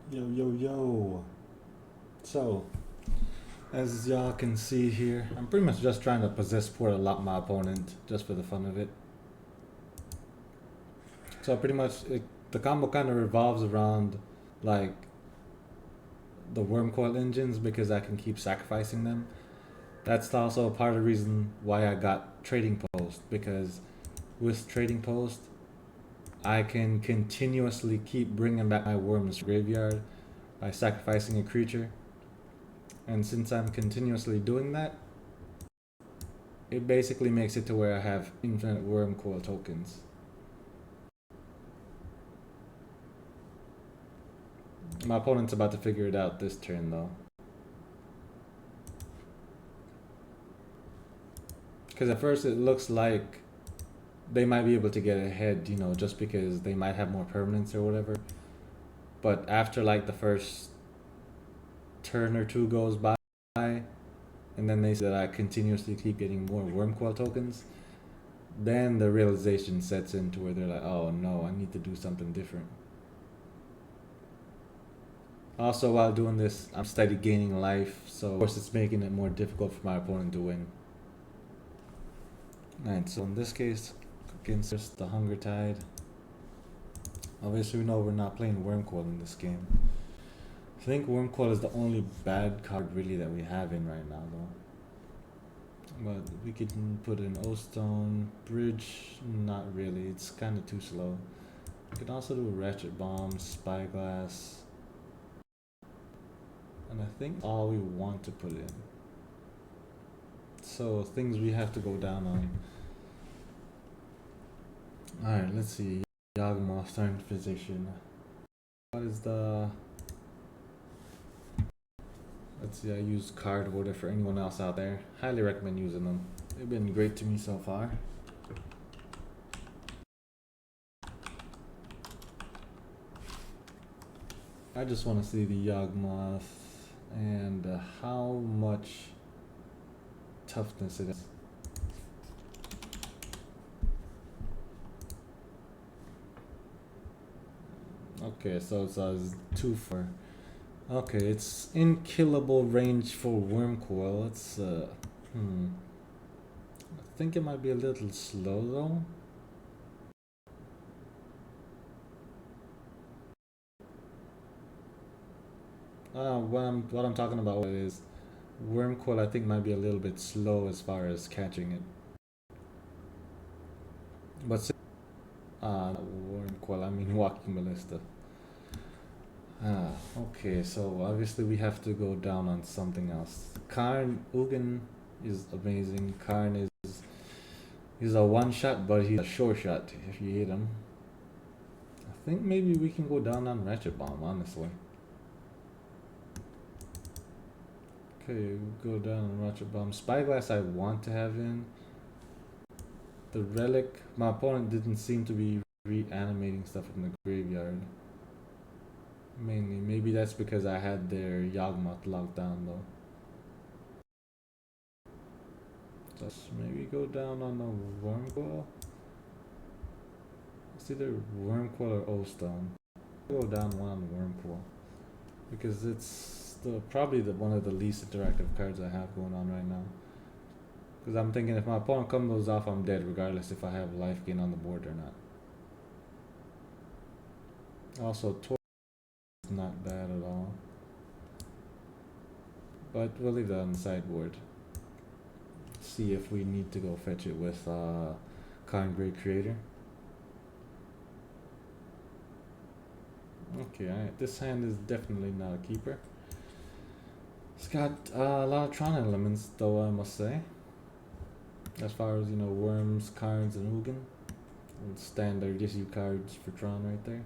Yo, yo, yo. So, as y'all can see here, I'm pretty much just trying to possess port a lot my opponent just for the fun of it. So, pretty much, the combo kind of revolves around like the worm coil engines because I can keep sacrificing them. That's also part of the reason why I got Trading Post because with Trading Post, I can continuously keep bringing back my worms graveyard by sacrificing a creature. And since I'm continuously doing that, it basically makes it to where I have infinite worm coil tokens. My opponent's about to figure it out this turn though. Because at first it looks like they might be able to get ahead, just because they might have more permanence or whatever. But after like the first turn or two goes by, and then they see that I continuously keep getting more worm coil tokens, then the realization sets in to where they're like, oh no, I need to do something different. Also, while doing this, I'm steady gaining life, so of course it's making it more difficult for my opponent to win. Alright, so in this case, against the Hunger Tide, obviously we know we're not playing Wormcoil in this game. I think Wormcoil is the only bad card really that we have in right now though. But we can put in O-Stone, Bridge, not really, it's kinda too slow. We can also do Ratchet Bomb, Spyglass, and I think all we want to put in. So things we have to go down on. Alright, let's see. Yawgmoth turn position. What is the... Let's see, I use card order for anyone else out there. Highly recommend using them. They've been great to me so far. I just want to see the Yawgmoth and how much toughness it is. Okay, so it's a 2-4. Okay, it's in killable range for Wormcoil. It's I think it might be a little slow though. What I'm talking about is Wormcoil. I think might be a little bit slow as far as catching it. But not Wormcoil. I mean Walking Ballista. Okay. So obviously we have to go down on something else. Karn Ugin is amazing. Karn he's a one shot, but he's a sure shot if you hit him. I think maybe we can go down on Ratchet Bomb, honestly. Okay, we'll go down on Ratchet Bomb. Spyglass I want to have in. The Relic, my opponent didn't seem to be reanimating stuff in the graveyard. Mainly, maybe that's because I had their Yawgmoth locked down though. Let's maybe go down on the Wormcoil. It's either Wormcoil or O-Stone. Go down one on Wormcoil because it's probably one of the least interactive cards I have going on right now. Because I'm thinking if my opponent comes off, I'm dead regardless if I have life gain on the board or not. Also, Tor is not bad at all. But we'll leave that on the sideboard. See if we need to go fetch it with Karn Great Creator. Okay, alright. This hand is definitely not a keeper. It's got a lot of Tron elements, though, I must say. As far as, Worms, Karns, and Ugin. Standard issue cards for Tron right there.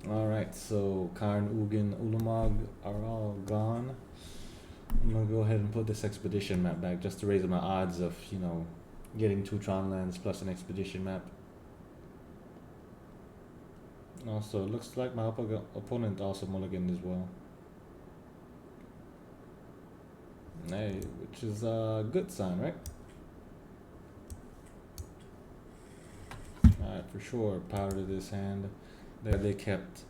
Alright, so Karn, Ugin, Ulamog are all gone. I'm gonna go ahead and put this expedition map back just to raise my odds of, getting 2 Tron lands plus an expedition map. Also, it looks like my opponent also mulliganed as well. Hey, which is a good sign, right? Alright, for sure, powder this hand. They kept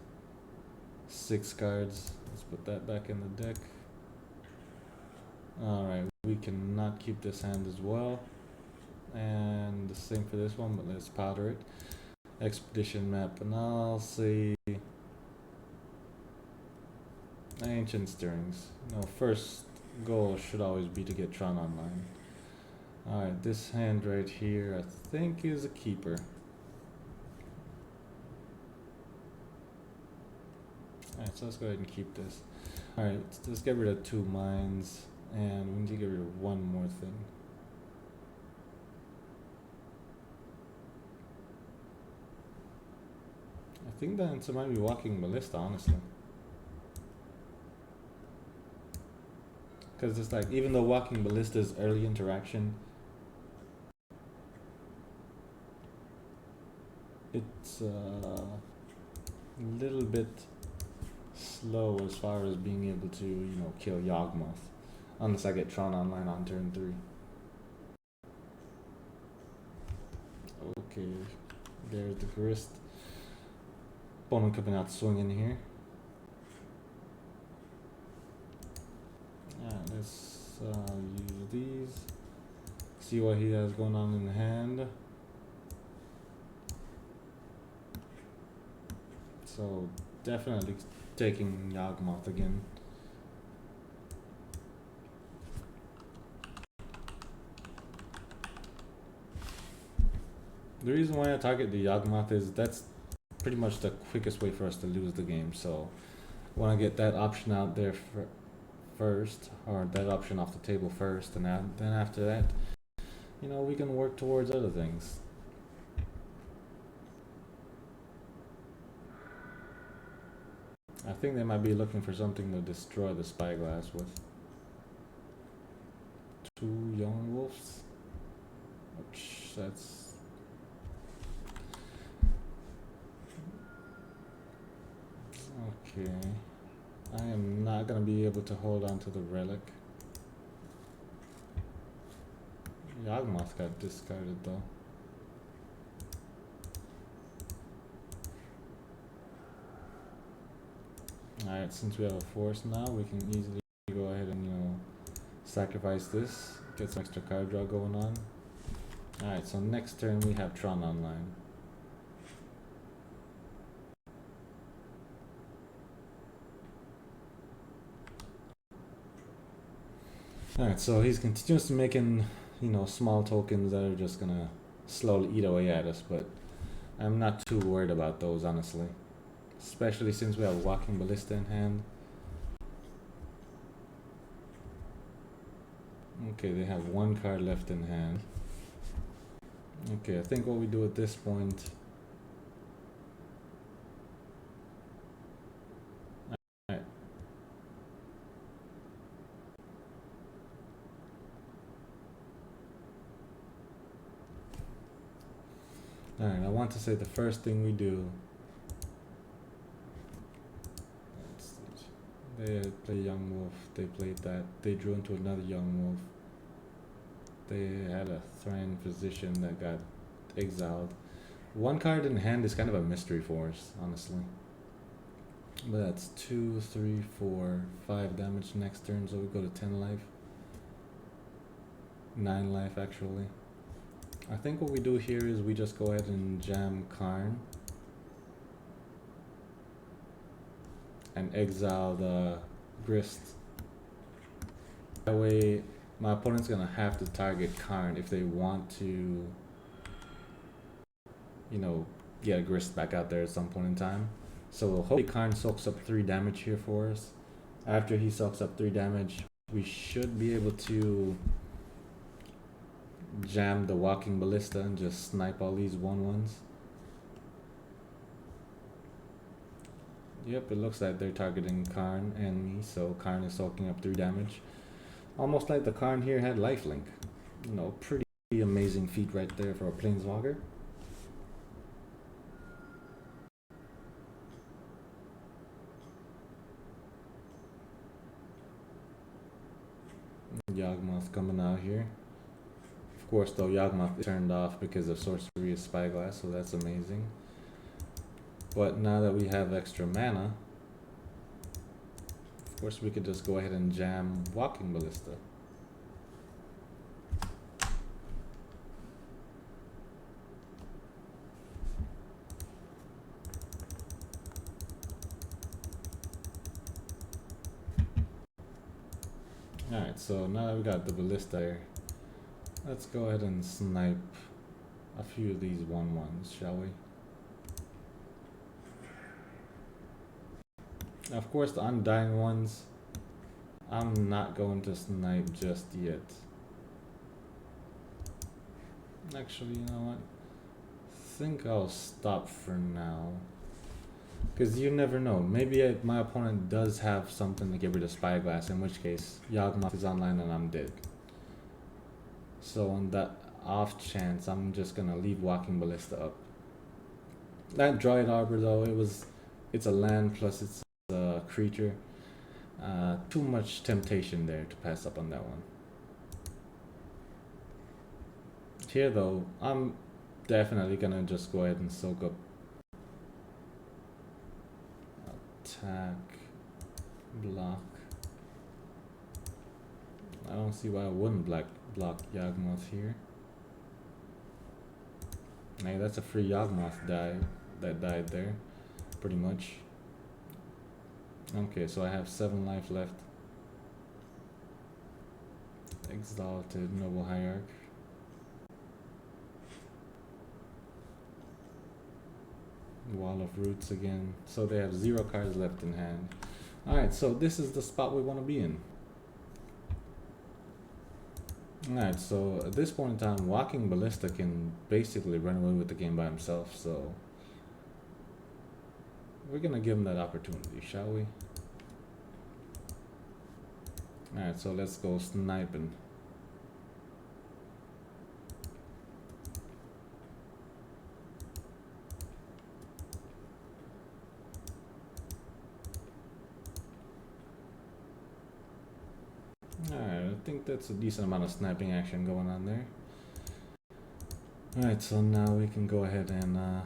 6 cards. Let's put that back in the deck. Alright, we cannot keep this hand as well. And the same for this one, but let's powder it. Expedition map, and I'll say Ancient Stirrings. No, first goal should always be to get Tron online. Alright, this hand right here I think is a keeper. Alright, so let's go ahead and keep this. Alright, let's get rid of 2 mines, and we need to get rid of one more thing. I think the answer might be Walking Ballista, honestly. Because it's like, even though Walking Ballista's early interaction, it's a little bit slow as far as being able to, you know, kill Yawgmoth. Unless I get Tron online on turn 3. Okay, there's the Grist. Opponent coming out swinging here. Let's use these. See what he has going on in the hand. So definitely taking Yawgmoth again. The reason why I target the Yawgmoth is that's pretty much the quickest way for us to lose the game. So I want to get that option out there first, or that option off the table first, and then after that, you know, we can work towards other things. I think they might be looking for something to destroy the spyglass with. 2 Yawgmoths, which that's okay. I am not gonna be able to hold on to the relic. Yawgmoth got discarded though. Alright, since we have a force now, we can easily go ahead and, you know, sacrifice this, get some extra card draw going on. Alright, so next turn we have Tron online. Alright, so he's continuously making, you know, small tokens that are just gonna slowly eat away at us, but I'm not too worried about those, honestly. Especially since we have Walking Ballista in hand. Okay, they have 1 card left in hand. Okay, I think what we do at this point... Alright. Alright, I want to say the first thing we do... They play Yawgmoth, they played that, they drew into another Yawgmoth. They had a Thran Physician that got exiled. 1 card in hand is kind of a mystery for us, honestly. But that's 2, 3, 4, 5 damage next turn, so we go to 10 life. 9 life, actually. I think what we do here is we just go ahead and jam Karn. And exile the Grist. That way, my opponent's gonna have to target Karn if they want to, you know, get a Grist back out there at some point in time. So hopefully Karn soaks up 3 damage here for us. After he soaks up 3 damage, we should be able to jam the Walking Ballista and just snipe all these 1/1s. Yep, it looks like they're targeting Karn and me, so Karn is soaking up 3 damage. Almost like the Karn here had lifelink. You know, pretty amazing feat right there for a Planeswalker. Yawgmoth coming out here. Of course, though, Yawgmoth is turned off because of Sorcery of Spyglass, so that's amazing. But now that we have extra mana, of course we could just go ahead and jam Walking Ballista. Alright, so now that we got the Ballista here, let's go ahead and snipe a few of these 1/1s, shall we? Of course, the Undying ones, I'm not going to snipe just yet. Actually, you know what? I think I'll stop for now. Because you never know. Maybe my opponent does have something to get rid of Spyglass, in which case Yawgmoth is online and I'm dead. So on that off chance, I'm just gonna leave Walking Ballista up. That Droid Arbor though, it's a land plus it's a creature. Too much temptation there to pass up on that one. Here though, I'm definitely gonna just go ahead and soak up. Attack, block. I don't see why I wouldn't block Yawgmoth here. Hey, that's a free Yawgmoth that died there, pretty much. Okay, so I have 7 life left. Exalted Noble Hierarch. Wall of Roots again. So they have 0 cards left in hand. Alright, so this is the spot we want to be in. Alright, so at this point in time, Walking Ballista can basically run away with the game by himself, so we're gonna give him that opportunity, shall we? Alright, so let's go sniping. Alright, I think that's a decent amount of sniping action going on there. Alright, so now we can go ahead and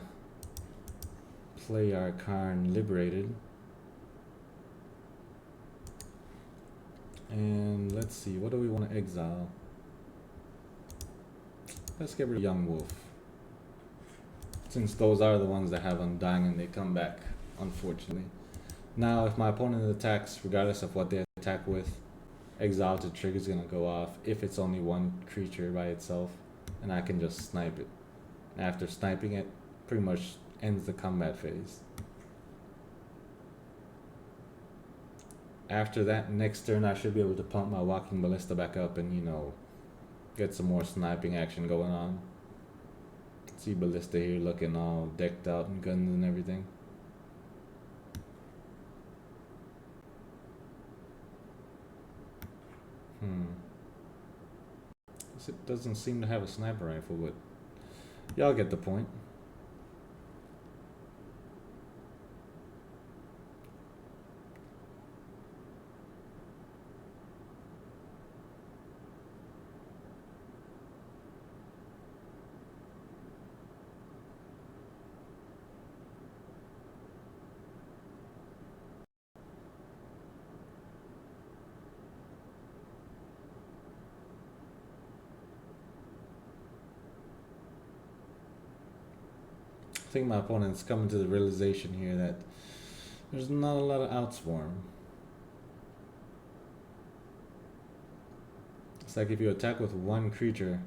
play our Karn Liberated. And let's see, what do we want to exile? Let's get rid of Yawgmoth, since those are the ones that have Undying and they come back, unfortunately. Now, if my opponent attacks, regardless of what they attack with, Exalted trigger is gonna go off if it's only one creature by itself, and I can just snipe it. After sniping it, pretty much ends the combat phase. After that, next turn I should be able to pump my Walking Ballista back up and, you know, get some more sniping action going on. See Ballista here looking all decked out and guns and everything. It doesn't seem to have a sniper rifle, but y'all get the point. I think my opponent's coming to the realization here that there's not a lot of outs for him. It's like if you attack with one creature,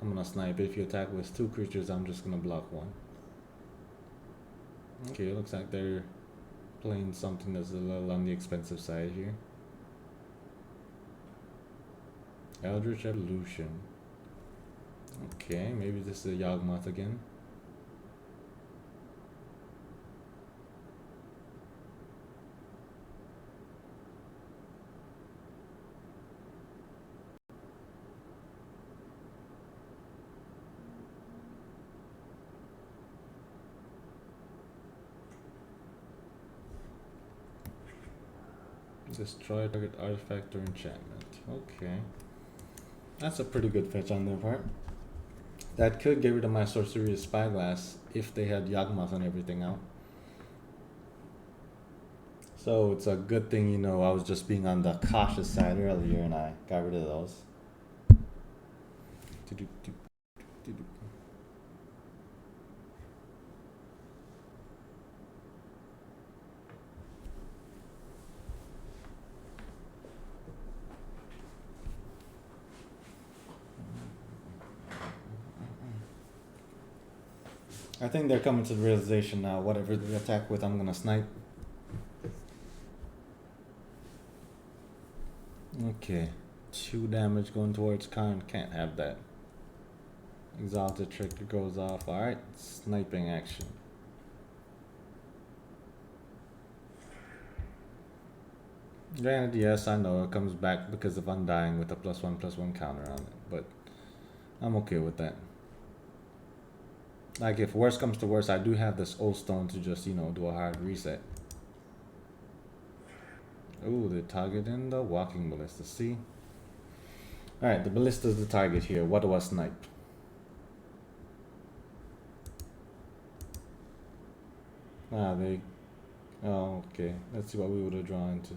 I'm gonna snipe. If you attack with 2 creatures, I'm just gonna block 1. Okay, it looks like they're playing something that's a little on the expensive side here. Eldritch Evolution. Okay, maybe this is a Yawgmoth again. Destroy target artifact or enchantment. Okay. That's a pretty good fetch on their part. That could get rid of my Sorceria Spyglass if they had Yawgmoth and everything out. So it's a good thing, you know, I was just being on the cautious side earlier and I got rid of those. I think they're coming to the realization now, whatever they attack with, I'm gonna snipe. Okay. 2 damage going towards Khan. Can't have that. Exalted Trigger goes off. Alright, sniping action. Granted, yes, I know it comes back because of Undying with a +1/+1 counter on it, but I'm okay with that. Like, if worse comes to worse, I do have this old stone to just, you know, do a hard reset. Ooh, they're targeting the walking ballista. See? Alright, the ballista is the target here. What do I snipe? Ah, they... Oh, okay. Let's see what we would have drawn into.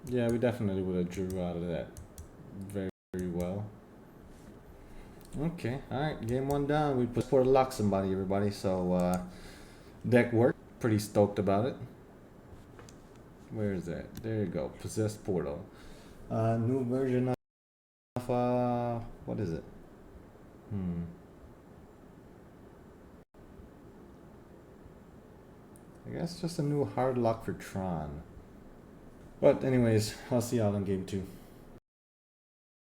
Yeah, we definitely would have drew out of that very, very well. Okay, alright, game 1 down. We put Portal Lock somebody, everybody. So, deck work. Pretty stoked about it. Where is that? There you go. Possessed Portal. New version of, what is it? I guess just a new hard lock for Tron. But anyways, I'll see y'all in game 2.